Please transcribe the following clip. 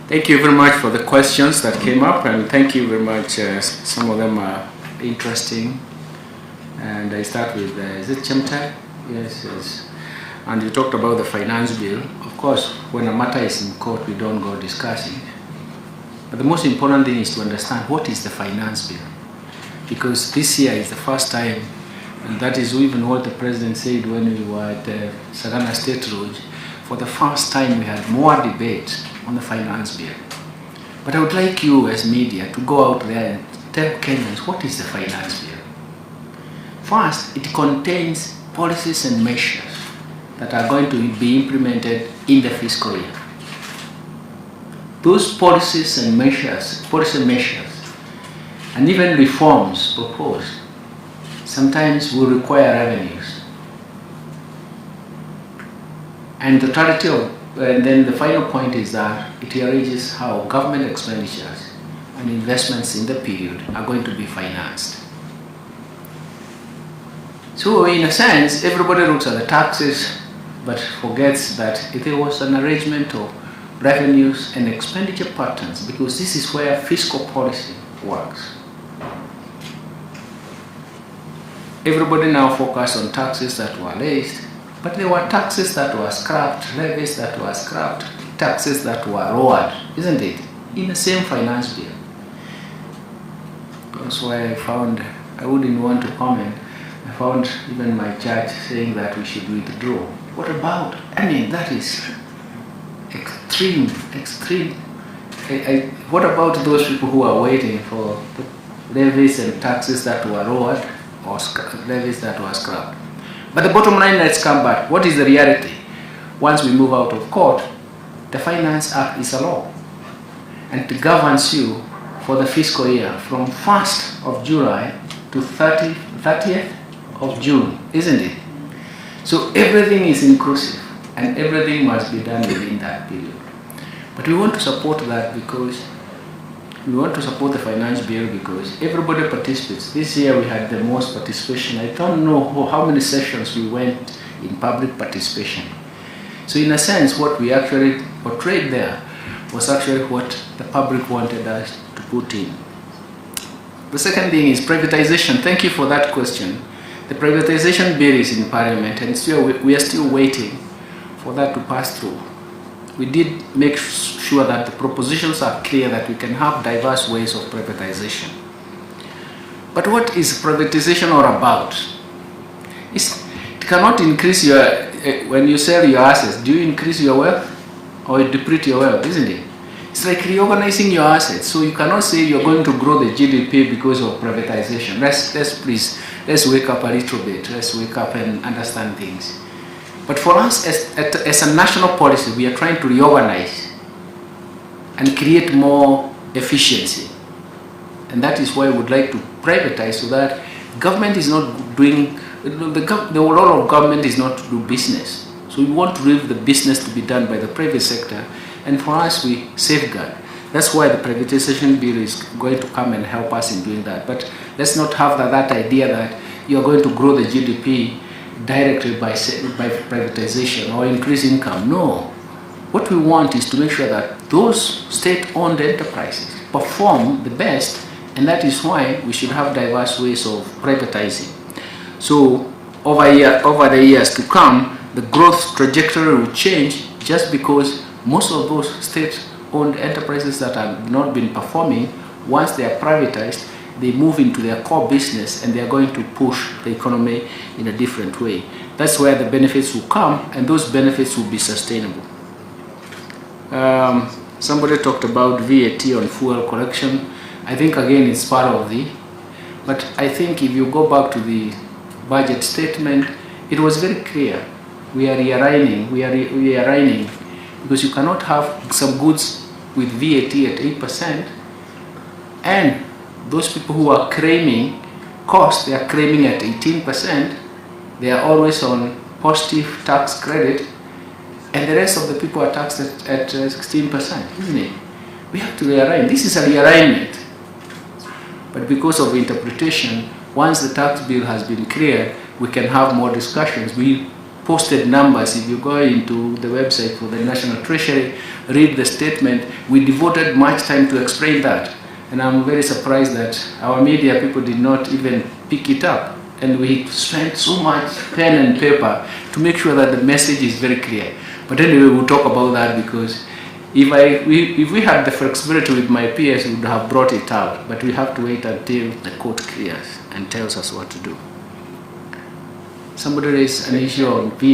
Thank you very much for the questions that came up, and thank you very much. Some of them are interesting. And I start with, is it Chemtech? Yes, yes. And you talked about the finance bill. Of course, when a matter is in court, we don't go discussing. But the most important thing is to understand what is the finance bill. Because this year is the first time, and that is even what the president said when we were at Sagana State Road. For the first time, we had more debate on the finance bill. But I would like you as media to go out there and tell Kenyans what is the finance bill. First, it contains policies and measures that are going to be implemented in the fiscal year. Those policies and measures, and even reforms proposed, sometimes will require revenues. And the totality of, and then the final point is that it arranges how government expenditures and investments in the period are going to be financed. So in a sense, everybody looks at the taxes but forgets that there was an arrangement of revenues and expenditure patterns, because this is where fiscal policy works. Everybody now focuses on taxes that were raised, but there were taxes that were scrapped, levies that were scrapped, taxes that were lowered, isn't it? In the same finance bill. That's why I found, I wouldn't want to comment, I found even my church saying that we should withdraw. What about, I mean, that is extreme. What about those people who are waiting for the levies and taxes that were lowered or levies that were scrapped? But the bottom line, let's come back. What is the reality? Once we move out of court, the Finance Act is a law, and it governs you for the fiscal year from 1st of July to 30th of June, isn't it? So everything is inclusive, and everything must be done within that period. But we want to support that because we want to support the finance bill because everybody participates. This year we had the most participation. I don't know how many sessions we went in public participation. So in a sense, what we actually portrayed there was actually what the public wanted us to put in. The second thing is privatization. Thank you for that question. The privatization bill is in Parliament, and we are still waiting for that to pass through. We did make sure that the propositions are clear, that we can have diverse ways of privatization. But what is privatization all about? It cannot increase your, when you sell your assets, do you increase your wealth or you deplete your wealth, isn't it? It's like reorganizing your assets. So you cannot say you're going to grow the GDP because of privatization. Let's wake up a little bit. Let's wake up and understand things. But for us, as a national policy, we are trying to reorganize and create more efficiency. And that is why we would like to privatize, so that government is not doing, the role of government is not to do business. So we want to leave the business to be done by the private sector, and for us, we safeguard. That's why the privatization bill is going to come and help us in doing that. But let's not have that idea that you're going to grow the GDP directly by privatization or increase income. No. What we want is to make sure that those state-owned enterprises perform the best, and that is why we should have diverse ways of privatizing. So over the years to come, the growth trajectory will change just because most of those state-owned enterprises that have not been performing, once they are privatized, they move into their core business and they are going to push the economy in a different way. That's where the benefits will come, and those benefits will be sustainable. Somebody talked about VAT on fuel collection. I think again it's part of but I think if you go back to the budget statement, it was very clear. We are realigning because you cannot have some goods with VAT at 8%, and those people who are claiming cost, they are claiming at 18%, they are always on positive tax credit, and the rest of the people are taxed at 16%, isn't it? We have to rearrange. This is a realignment. But because of interpretation, once the tax bill has been cleared, we can have more discussions. We posted numbers. If you go into the website for the National Treasury, read the statement, we devoted much time to explain that. And I'm very surprised that our media people did not even pick it up. And we spent so much pen and paper to make sure that the message is very clear. But anyway, we'll talk about that, because if we had the flexibility with my peers, we would have brought it out. But we have to wait until the court clears and tells us what to do. Somebody raised an issue on